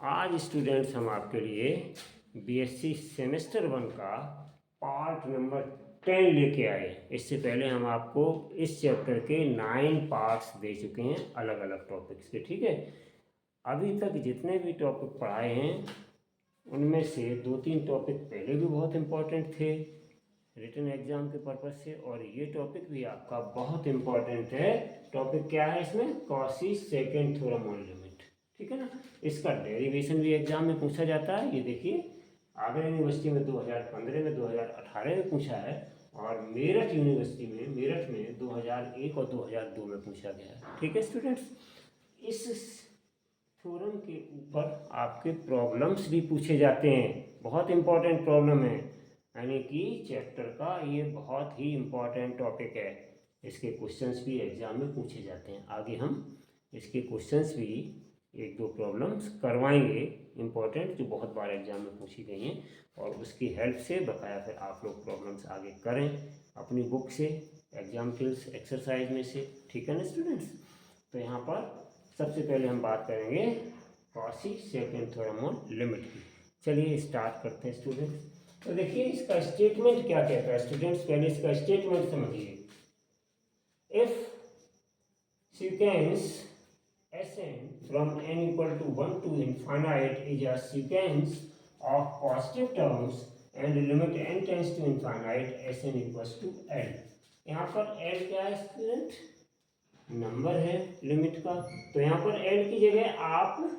आज स्टूडेंट्स हम आपके लिए बीएससी सेमेस्टर 1 का पार्ट नंबर 10 लेके आए। इससे पहले हम आपको इस चैप्टर के 9 पार्ट्स दे चुके हैं अलग अलग टॉपिक्स के। ठीक है, अभी तक जितने भी टॉपिक पढ़ाए हैं उनमें से 2-3 टॉपिक पहले भी बहुत इम्पोर्टेंट थे रिटन एग्जाम के पर्पज़ से, और ये टॉपिक भी आपका बहुत इम्पोर्टेंट है। टॉपिक क्या है इसमें? Cauchy second theorem on limit. ठीक है ना, इसका डेरिवेशन भी एग्जाम में पूछा जाता है। ये देखिए, आगरा यूनिवर्सिटी में 2015 में, 2018 में पूछा है, और मेरठ यूनिवर्सिटी में मेरठ में 2001 और 2002 में पूछा गया है। ठीक है स्टूडेंट्स, इस थ्योरम के ऊपर आपके प्रॉब्लम्स भी पूछे जाते हैं, बहुत इंपॉर्टेंट प्रॉब्लम है, यानी कि चैप्टर का ये बहुत ही इम्पॉर्टेंट टॉपिक है। इसके क्वेश्चंस भी एग्जाम में पूछे जाते हैं। आगे हम इसके क्वेश्चंस भी 1-2 प्रॉब्लम्स करवाएंगे इम्पॉर्टेंट, जो बहुत बार एग्जाम में पूछी गई हैं, और उसकी हेल्प से बकाया फिर आप लोग प्रॉब्लम्स आगे करें अपनी बुक से, एग्जाम टिल्स एक्सरसाइज में से। ठीक है ना स्टूडेंट्स, तो यहाँ पर सबसे पहले हम बात करेंगे Cauchy second theorem on limit की। चलिए स्टार्ट करते हैं स्टूडेंट्स। तो देखिए इसका स्टेटमेंट क्या कहता है स्टूडेंट्स, पहले इसका स्टेटमेंट समझिए। If sequence Sn from n equal to 1 to infinite is a sequence of positive terms and limit n tends to infinite Sn equals to L। यहाँ पर L क्या है स्टूडेंट? नंबर है लिमिट का। तो यहाँ पर L की जगह आप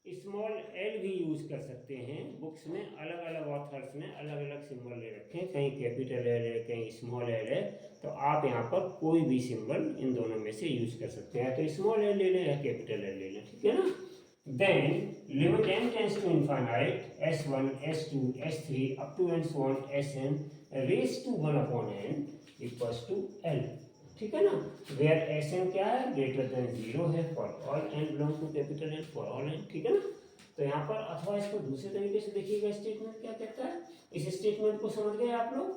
स्मॉल l भी यूज कर सकते हैं। बुक्स में अलग अलग ऑथर्स ने अलग अलग सिंबल ले रखे हैं, कहीं कैपिटल एल है, कहीं स्मॉल एल है, तो आप यहाँ पर कोई भी सिंबल इन दोनों में से यूज कर सकते हैं। तो स्मॉल एल ले लें या कैपिटल एल ले लें, ठीक है ना। Then limit n tends to infinite s1 s2 s3 up to and so on sn raise to 1 upon n equals to l। ठीक है ना, वेयर Sn क्या है? ग्रेटर देन 0 है for all n belong to capital N for all n। ठीक है ना, तो यहाँ पर अथवा इसको दूसरे तरीके से देखिएगा, स्टेटमेंट क्या कहता है। इस स्टेटमेंट को समझ गए आप लोग?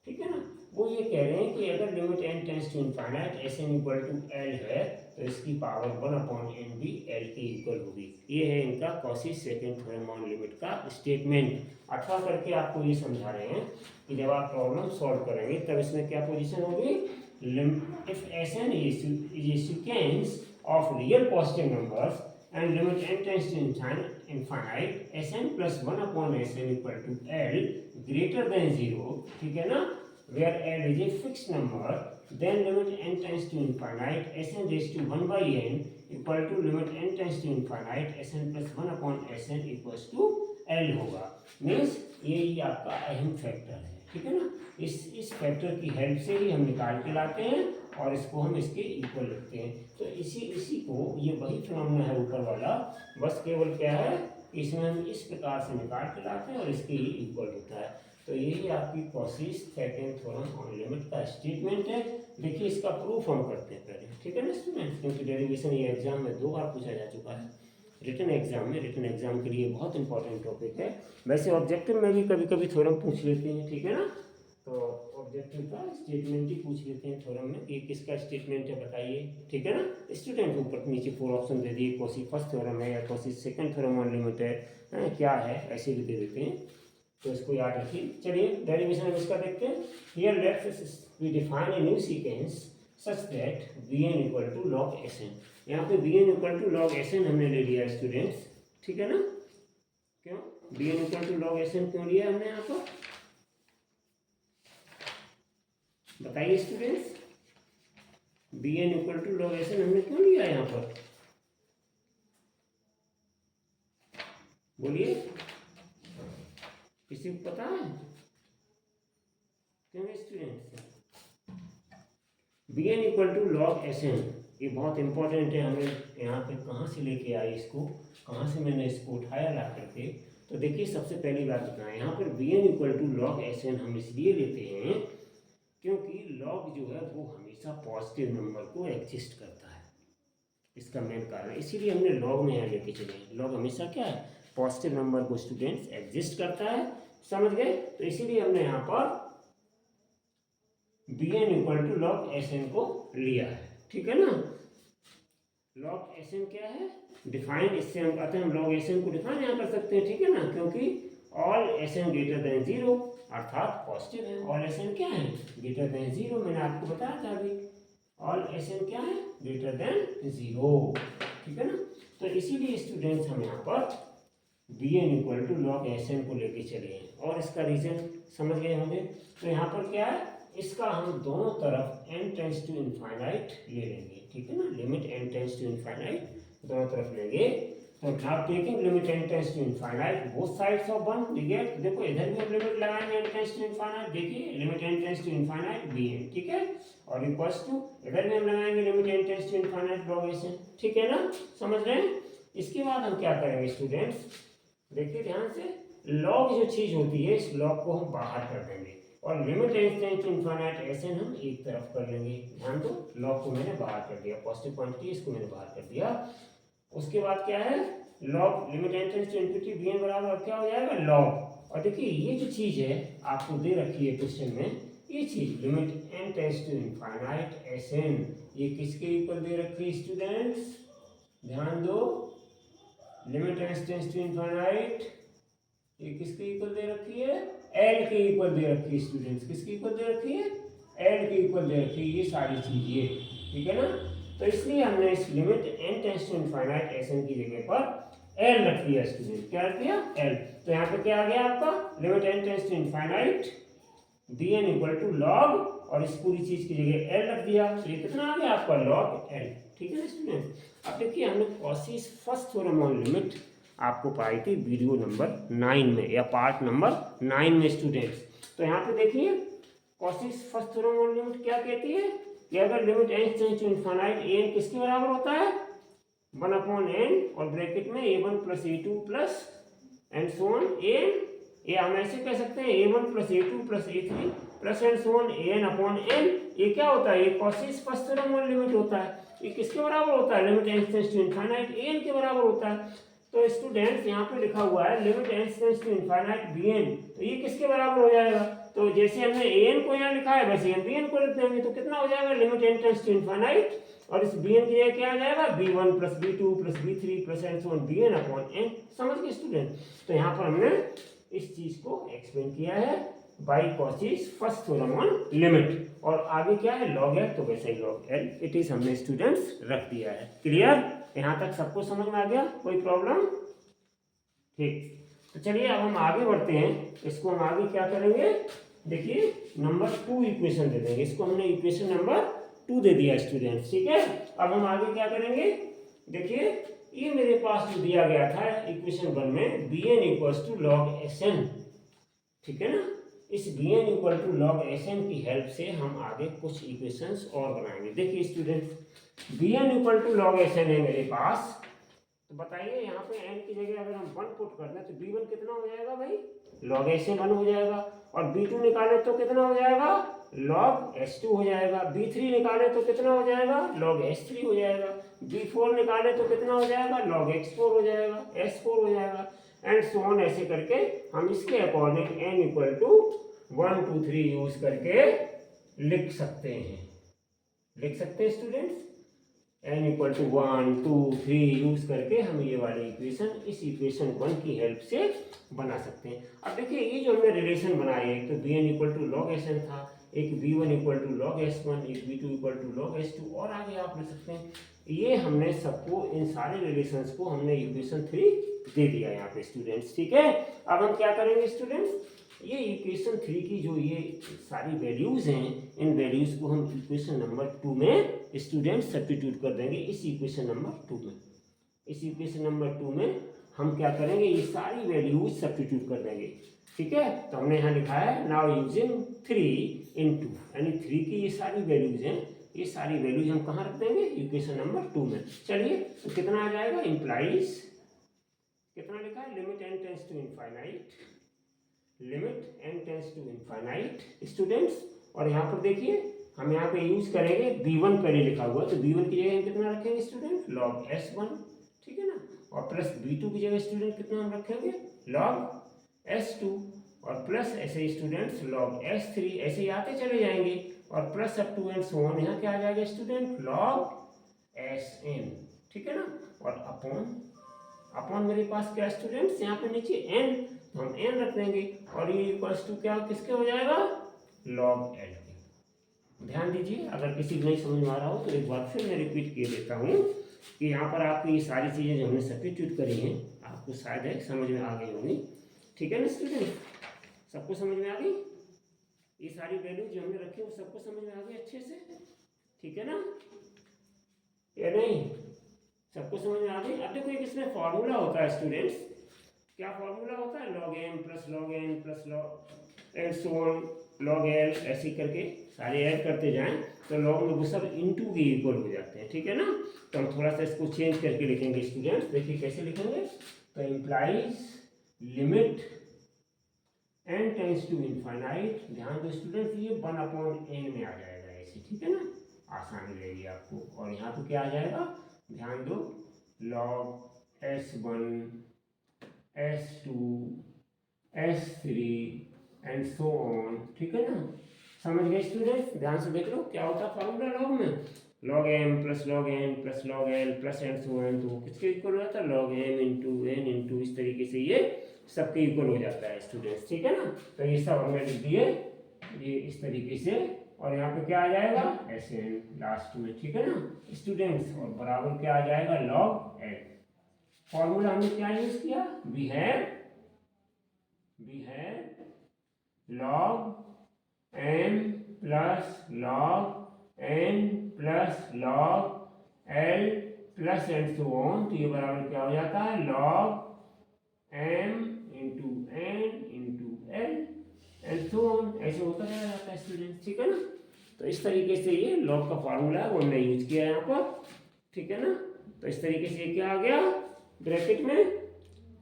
ठीक है ना, वो ये कह रहे हैं कि अगर limit n tends to infinite Sn equal to L है, तो इसकी पावर 1 अपॉन n भी L के इक्वल होगी। ये है इनका Cauchy second theorem on limit का स्टेटमेंट। अथवा करके आपको ये समझा रहे हैं कि जब आप प्रॉब्लम सॉल्व करेंगे तब इसमें क्या पोजिशन होगी। If Sn is a sequence of real positive numbers and limit n tends to infinite, Sn plus 1 upon Sn equal to L greater than 0, ठीक है ना, where L is a fixed number, then limit n tends to infinite, Sn raised to 1 by n equal to limit n tends to infinite, Sn plus 1 upon Sn equals to L होगा। Means यही आपका अहम factor है। ठीक है ना, इस factor की हेल्प से ही हम निकाल के लाते हैं और इसको हम इसके इक्वल रखते हैं। तो इसी को, ये वही फिनोमेना है ऊपर वाला, बस केवल क्या है, इसमें हम इस प्रकार से निकाल के लाते हैं और इसके ही इक्वल होता है। तो यही आपकी Cauchy second theorem on limit का स्टेटमेंट है। देखिए इसका प्रूफ हम करते हैं पहले, ठीक है ना स्टूडेंट, क्योंकि डेरिवेशन ये एग्जाम में 2 बार पूछा जा चुका है रिटन एग्जाम के लिए बहुत इंपॉर्टेंट टॉपिक है। वैसे ऑब्जेक्टिव में भी कभी कभी थ्योरम पूछ लेते हैं, ठीक है ना, तो ऑब्जेक्टिव का स्टेटमेंट ही पूछ लेते हैं थ्योरम में कि किसका स्टेटमेंट है बताइए। ठीक है ना स्टूडेंट, ऊपर नीचे 4 ऑप्शन दे दिए, कॉची फर्स्ट थ्योरम है या Cauchy second theorem on limit है, क्या है, ऐसे भी दे देते हैं, तो इसको याद रखिए। चलिए डेरिवेशन में इसका देखते हैं। Here let's we define a new sequence such that Vn equal to log Sn। यहाँ पे Vn equal to log Sn हमने ले लिया स्टूडेंट्स, ठीक है ना। क्यों Vn equal to log Sn क्यों लिया हमने यहाँ पर, बताइए students. Bn equal to log Sn हमने क्यों लिया यहाँ पर, बोलिए, किसी को पता है क्यों students? Bn equal to log Sn, ये बहुत इंपॉर्टेंट है। हमें यहाँ पे कहाँ से लेके आए इसको, कहाँ से मैंने इसको उठाया ला करके, तो देखिए सबसे पहली बात बताएं, यहाँ पर Bn equal to log Sn हम इसलिए लेते हैं क्योंकि लॉग जो है वो हमेशा पॉजिटिव नंबर को एग्जिस्ट करता है, इसका मेन कारण, इसीलिए हमने लॉग में यहाँ लेके चले। लॉग हमेशा क्या है, पॉजिटिव नंबर को स्टूडेंट्स एग्जिस्ट करता है, समझ गए, तो इसीलिए हमने यहाँ पर Bn equal to log Sn को लिया है, ठीक है ना। लॉग एस एन क्या है, डिफाइन, इससे हम अतः हम लॉग एस एन को डिफाइन यहाँ कर सकते हैं, ठीक है ना, क्योंकि all S N greater than zero अर्थात पॉजिटिव है। ऑल एस एन क्या है, ग्रेटर देन जीरो, मैंने आपको बताया था अभी, ऑल एस एन क्या है, ग्रेटर देन जीरो, ठीक है ना। तो इसीलिए स्टूडेंट्स हम यहाँ पर B N equal to log S N को लेके चले हैं, और इसका रीजन समझ गए होंगे। तो यहाँ पर क्या है, इसका हम दोनों तरफ n टेंस टू इनफाइनाइट ले लेंगे, ठीक है ना, limit n tends to infinite दोनों तरफ लेंगे। तो आप taking limit n tends to infinite both sides of one, देखो इधर भी हम लिमिट लगाएंगे n टेंस टू इनफाइनाइट, देखिए limit n tends to infinite bn, ठीक है, और इक्वल्स टू इधर भी हम लगाएंगे limit n tends to infinite log sn, ठीक है ना, समझ रहे हैं। इसके बाद हम क्या करेंगे स्टूडेंट्स, देखिए ध्यान से, लॉग जो चीज होती है इस लॉग को हम बाहर कर देंगे और limit n tends to infinite S N हम एक तरफ कर लेंगे। ध्यान दो, लॉग को मैंने बाहर कर दिया, पॉजिटिव क्वांटिटी इसको मैंने बाहर कर दिया। उसके बाद क्या है, log limit n tends to infinity bn बराबर क्या हो जाएगा, लॉग। और देखिए ये जो चीज है आपको दे रखी है क्वेश्चन में, ये चीज limit n tends to infinite S N, ये किसके इक्वल दे रखी है स्टूडेंट्स, ध्यान दो, limit n tends to infinite ये किसके इक्वल दे रखी है, एल के इक्वल दे रखी है स्टूडेंट्स, किसके इक्वल दे रखी है, एल के इक्वल दे रखी है, ये सारी चीज ये, ठीक है ना। तो इसलिए हमने इस limit n tends to infinite S N की जगह पर एल रख दिया स्टूडेंट, क्या रख दिया, एल। तो यहाँ पे क्या आ गया आपका, limit n tends to infinite B N equal to log, और इस पूरी चीज की जगह एल रख दिया, तो ये कितना आ गया आपका, लॉग एल, ठीक है ना स्टूडेंट। अब देखिए हमने कॉसीस फर्स्ट थ्योरम ऑन लिमिट आपको पाई थी वीडियो नंबर 9 में या पार्ट नंबर 9 में स्टूडेंट्स। तो यहाँ पे देखिए Cauchy's first theorem on limit क्या कहती है कि अगर limit n tends to infinite an किसके बराबर होता है, 1/n और ब्रैकेट में a1 plus a2 plus and so on an, ये हम ऐसे कह सकते हैं a1 plus a2 plus a3 plus and so on an/n, ये क्या होता है, ये Cauchy's first theorem on limit होता है। ये किसके बराबर होता है, limit n tends to infinite an के बराबर होता है। तो स्टूडेंट्स यहाँ पे लिखा हुआ है limit n tends to infinite bn, तो ये किसके बराबर हो जाएगा, तो जैसे हमने an को यहाँ लिखा है वैसे हम bn को लिख देंगे, तो कितना हो जाएगा, limit n tends to infinite, और इस bn की जगह क्या आ जाएगा, b1 plus b2 plus b3 plus and so on bn/n, समझ गए स्टूडेंट। तो यहाँ पर हमने इस चीज को एक्सप्लेन किया है by Cauchy's first theorem on limit, और आगे क्या है, लॉग एल, तो वैसे ही लॉग एल इट इज हमने स्टूडेंट्स रख दिया है। क्लियर, यहाँ तक सबको समझ में आ गया, कोई प्रॉब्लम, ठीक। तो चलिए अब हम आगे बढ़ते हैं, इसको हम आगे क्या करेंगे, देखिए नंबर 2 इक्वेशन दे देंगे, इसको हमने इक्वेशन नंबर 2 दे दिया स्टूडेंट्स, ठीक है। अब हम आगे क्या करेंगे, देखिए ये मेरे पास जो दिया गया था इक्वेशन 1 में B N equals to log S N, ठीक है ना, इस B N equal to log S N की हेल्प से हम आगे कुछ इक्वेशंस और बनाएंगे। देखिए students B N equal to log S N है मेरे पास, तो बताइए यहाँ पे n की जगह अगर हम 1 पुट कर दें तो b1 कितना हो जाएगा भाई, log s 1 हो जाएगा, और b2 निकाले तो कितना हो जाएगा, log s2 हो जाएगा, b3 निकाले तो कितना हो जाएगा, log s3 हो जाएगा, b4 निकाले तो कितना हो जाएगा, log x4 हो जाएगा, s4 हो जाएगा, एंड सो ऑन, ऐसे करके हम इसके according n equal to 1 2 3 use करके लिख सकते हैं students, n equal to 1 2 3 use करके हम ये वाली इक्वेशन इस इक्वेशन 1 की हेल्प से बना सकते हैं। अब देखिए ये जो हमने रिलेशन बनाए, एक तो bn equal to log S था, एक b1 equal to log s1, एक b2 equal to log s2, और आगे आप लिख सकते हैं। ये हमने सबको, इन सारे रिलेशंस को हमने इक्वेशन 3 दे दिया यहाँ पे स्टूडेंट्स, ठीक है। अब हम क्या करेंगे स्टूडेंट्स, ये इक्वेशन 3 की जो ये सारी वैल्यूज हैं, इन वैल्यूज को हम इक्वेशन नंबर 2 में स्टूडेंट्स सब्स्टिट्यूट कर देंगे, इस इक्वेशन नंबर 2 में। इस इक्वेशन नंबर 2 में हम क्या करेंगे, ये सारी वैल्यूज सब्स्टिट्यूट कर देंगे, ठीक है। तो हमने यहाँ लिखा है नाउ यूजिंग 3 इन 2, यानी 3 की ये सारी वैल्यूज हैं, ये सारी वैल्यूज हम कहाँ रख देंगे, इक्वेशन नंबर 2 में। चलिए तो कितना आ जाएगा, इंप्लाइज कितना लिखा है, limit n tends to infinite, limit n tends to infinite students, और यहाँ पर देखिए हम यहाँ पे यूज करेंगे b1 पहले लिखा हुआ, तो b1 की जगह हम कितना रखेंगे स्टूडेंट, log s1, ठीक है ना, और प्लस b2 की जगह स्टूडेंट कितना हम रखेंगे, log s2, और प्लस ऐसे ही स्टूडेंट्स log s3, ऐसे ही आते चले जाएंगे, और plus up to and so on, यहाँ क्या आ जाएगा स्टूडेंट, log sn, ठीक है ना। और अपॉन मेरे पास क्या स्टूडेंट्स, यहाँ पे नीचे n, तो हम n रख देंगे और ये इक्वल्स टू क्या किसके हो जाएगा, log l के। ध्यान दीजिए, अगर किसी को नहीं समझ में आ रहा हो तो एक बार फिर मैं रिपीट किए देता हूँ कि यहाँ पर आपको ये सारी चीज़ें जो हमने सब्स्टिट्यूट करी हैं आपको शायद है समझ में आ गई होंगी। ठीक है ना स्टूडेंट, सबको समझ में आ गई, ये सारी वैल्यू जो हमने रखी वो सबको समझ में आ गई अच्छे से, ठीक है ना, या नहीं, सबको समझ में आ गई। अब देखो एक इसमें फॉर्मूला होता है स्टूडेंट्स, क्या फॉर्मूला होता है, log m plus log n plus log and so on log l, ऐसे करके सारे ऐड करते जाएं तो log में वो सब इनटू के इक्वल हो जाते हैं, ठीक है ना। तो हम थोड़ा सा इसको चेंज करके लिखेंगे स्टूडेंट्स, देखिए कैसे लिखेंगे, तो implies limit n tends to infinite, ध्यान दो स्टूडेंट्स ये 1/n में आ जाएगा ऐसे, ठीक है ना, आसानी लगेगी आपको। और यहाँ पे क्या आ जाएगा, ध्यान दो, log s1 s2 s3 and so on, ठीक है ना, समझ गए स्टूडेंट्स, ध्यान से देख लो क्या होता है फॉर्मूला लॉग में, log m plus log n plus log l plus and so on, तो किसके इक्वल हो जाता है, log m into n into, इस तरीके से ये सबके इक्वल हो जाता है स्टूडेंट्स, ठीक है ना। तो ये सब हमने लिख दिए ये इस तरीके से, और यहाँ पे क्या आ जाएगा Sn लास्ट में, ठीक है ना स्टूडेंट्स, और बराबर क्या आ जाएगा log l। फॉर्मूला हमने क्या यूज किया, we have log m plus log n plus log l plus and so on, तो ये बराबर क्या हो जाता है log m into n into l and so on, ऐसे होता रह जाता है स्टूडेंट, ठीक है ना। तो इस तरीके से ये log का फॉर्मूला है वो हमने यूज किया है यहाँ पर, ठीक है ना। तो इस तरीके से क्या आ गया ब्रैकेट में,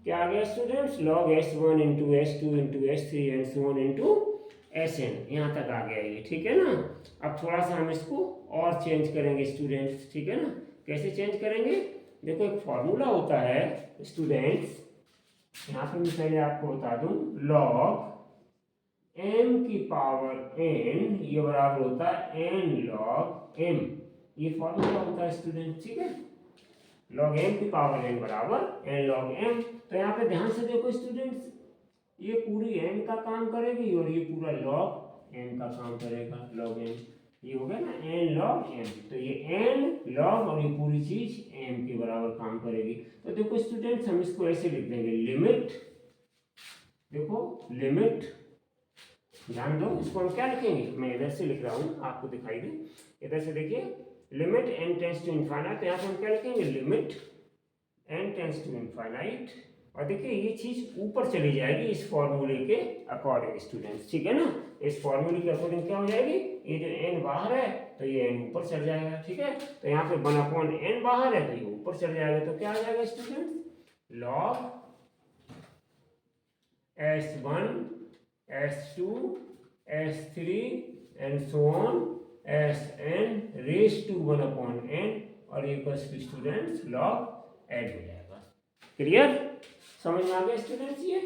क्या आ गया students, log s1 into s2 into s3 and so on into sn, यहाँ तक आ गया ये, ठीक है ना। अब थोड़ा सा हम इसको और चेंज करेंगे स्टूडेंट्स, ठीक है ना, कैसे चेंज करेंगे, देखो एक फॉर्मूला होता है स्टूडेंट्स, यहाँ पे मैं पहले आपको बता दूं, log m की पावर n ये बराबर होता है n log m, ये फॉर्मूला होता है स्टूडेंट, ठीक है, log m की पावर n बराबर n log m। तो यहाँ पे ध्यान से देखो स्टूडेंट्स, ये पूरी n का काम करेगी और ये पूरा log m का काम करेगा, log m, ये हो गया ना n log m, तो ये n log और ये पूरी चीज m के बराबर काम करेगी। तो देखो स्टूडेंट्स हम इसको ऐसे लिख देंगे, लिमिट, देखो लिमिट, ध्यान दो इसको हम क्या लिखेंगे, मैं इधर से लिख रहा हूँ आपको दिखाई दे, इधर से देखिए limit n tends to infinite, तो यहाँ पे हम क्या लिखेंगे, limit n tends to infinite, और देखिए ये चीज ऊपर चली जाएगी इस फॉर्मूले के अकॉर्डिंग स्टूडेंट्स, ठीक है ना, इस फॉर्मूले के अकॉर्डिंग क्या हो जाएगी, ये जो n बाहर है तो ये n ऊपर चढ़ जाएगा, ठीक है, तो यहाँ पे 1/n बाहर है तो ये ऊपर चढ़ जाएगा, तो क्या आ जाएगा students, log s1 s2 s3 and so on sn raise to 1/n, और ये equals to students log l हो जाएगा। क्लियर, समझ में आ गया स्टूडेंट्स, ये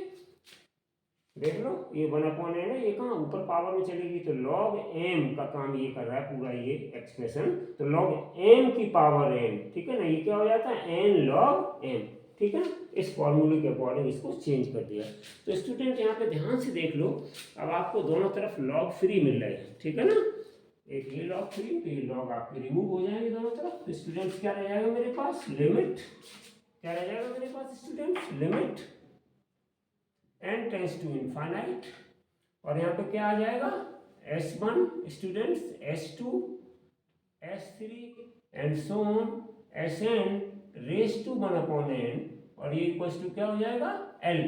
देख लो ये 1/n है, ये कहाँ ऊपर पावर में चलेगी, तो log m का काम ये कर रहा है पूरा ये एक्सप्रेशन, तो log m की पावर n, ठीक है ना, ये क्या हो जाता है n log m, ठीक है ना, इस फॉर्मूले के अकॉर्डिंग इसको चेंज कर दिया। तो स्टूडेंट यहाँ पे ध्यान से देख लो, अब आपको दोनों तरफ log फ्री मिल रहे हैं, ठीक है ना, एक ये log फ्री, तो ये log आपके रिमूव हो जाएंगे दोनों तरफ, तो स्टूडेंट्स क्या रह जाएगा मेरे पास, लिमिट, क्या रह जाएगा मेरे पास students, limit n tends to infinite, और यहाँ पे क्या आ जाएगा s1 students s2 s3 and so on sn raise to 1/n, और ये इक्वल्स टू क्या हो जाएगा l,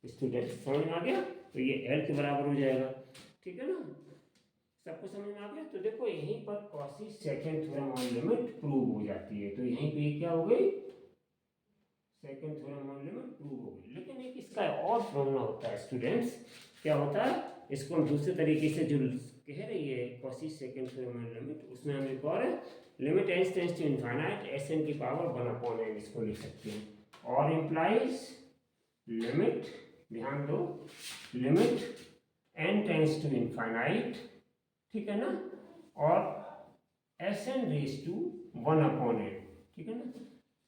स्टूडेंट समझ में आ गया, तो ये l के बराबर हो जाएगा, ठीक है ना, सबको समझ में आ गया। तो देखो यहीं पर Cauchy second theorem on limit prove हो जाती है, तो यहीं पे क्या हो गई, second theorem on limit prove हो गई। लेकिन एक इसका और फॉर्मूला होता है स्टूडेंट्स, क्या होता है, इसको हम दूसरे तरीके से जो कह रही है Cauchy second theorem on limit, उसमें हम एक और limit n tends to infinite sn की पावर 1/n इसको लिख सकते हैं, और इम्प्लाइज लिमिट, ध्यान दो, limit n tends to infinite, ठीक है ना, और sn रेज टू 1/n, ठीक है ना,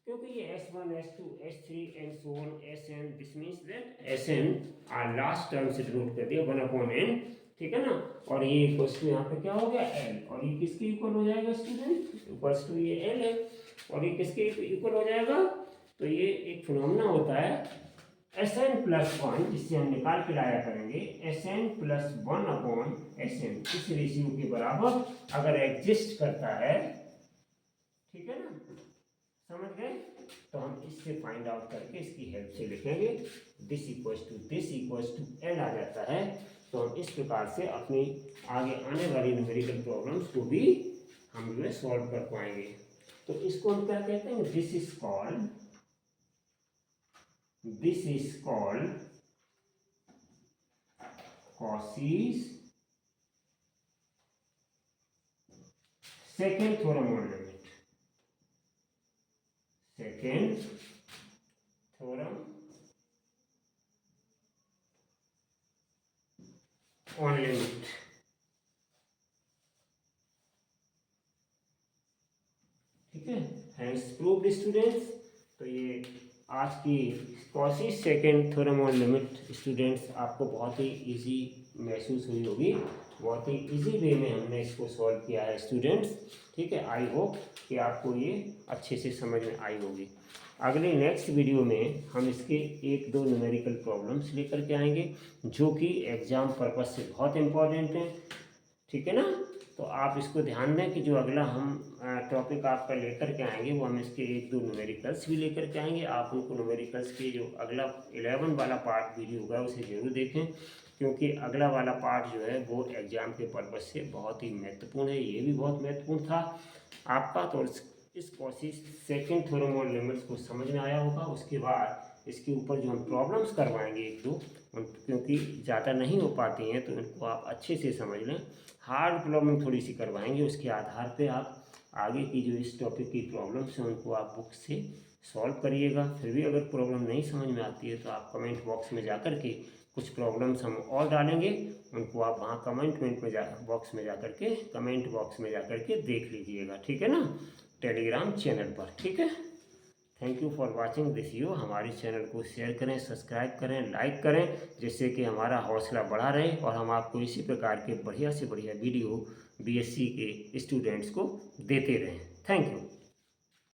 क्योंकि ये S1, S2, S3 and so on Sn, this means that Sn are last term से डिनोट कर दिया 1/n, ठीक है ना। और ये इक्वल्स टू यहाँ पे क्या हो गया L, और ये किसके इक्वल हो जाएगा स्टूडेंट, इक्वल्स टू ये L है, और ये किसके इक्वल हो जाएगा, तो ये एक फिनोमेना होता है Sn+1, जिससे हम निकाल के लाया करेंगे Sn+1/Sn, इस रेशियो के बराबर अगर एग्जिस्ट करता है, ठीक है ना, समझ गए। तो हम इससे फाइंड आउट करके इसकी हेल्प से लिखेंगे दिस इक्वल्स टू L आ जाता है। तो हम इस प्रकार से अपनी आगे आने वाली न्यूमेरिकल प्रॉब्लम्स को भी हम जो है सॉल्व कर पाएंगे। तो इसको हम क्या कहते हैं, this is called Cauchy's second theorem on limit, second theorem on limit. ठीक है, हैंस प्रूव्ड स्टूडेंट्स। तो ये आज की Cauchy's second theorem on limit students आपको बहुत ही इजी महसूस हुई होगी, बहुत ही इजी वे में हमने इसको सॉल्व किया है स्टूडेंट्स। ठीक है, आई होप कि आपको ये अच्छे से समझ में आई होगी। अगले नेक्स्ट वीडियो में हम इसके 1-2 न्यूमेरिकल प्रॉब्लम्स लेकर के आएंगे जो कि एग्ज़ाम पर्पज से बहुत इम्पॉर्टेंट हैं। ठीक है ना, तो आप इसको ध्यान दें कि जो अगला हम टॉपिक आपका लेकर के आएंगे वो हम इसके 1-2 न्यूमेरिकल्स भी लेकर के आएंगे। आप उनको न्यूमेरिकल्स के जो अगला 11 वाला पार्ट वीडियो होगा उसे ज़रूर देखें, क्योंकि अगला वाला पार्ट जो है वो एग्ज़ाम के पर्पज़ से बहुत ही महत्वपूर्ण है। ये भी बहुत महत्वपूर्ण था आपका। तो इस कोशिश सेकेंड थ्योरम ऑन लिमिट्स को समझ में आया होगा। उसके बाद इसके ऊपर जो हम प्रॉब्लम्स करवाएंगे 1-2, क्योंकि ज़्यादा नहीं हो पाती हैं तो इनको आप अच्छे से समझ लें। हार्ड प्रॉब्लम थोड़ी सी करवाएंगे, उसके आधार पे आप आगे की जो इस टॉपिक की प्रॉब्लम्स हैं उनको आप बुक से सॉल्व करिएगा। फिर भी अगर प्रॉब्लम नहीं समझ में आती है तो आप कमेंट बॉक्स में जा कर के कुछ प्रॉब्लम्स हम और डालेंगे, उनको आप वहाँ कमेंट में बॉक्स में जा कर के कमेंट बॉक्स में जा कर के देख लीजिएगा। ठीक है ना, टेलीग्राम चैनल पर। ठीक है, thank you for watching this video. हमारे चैनल को शेयर करें, सब्सक्राइब करें, लाइक करें, जिससे कि हमारा हौसला बढ़ा रहे और हम आपको इसी प्रकार के बढ़िया से बढ़िया वीडियो बीएससी के स्टूडेंट्स को देते रहें। Thank you.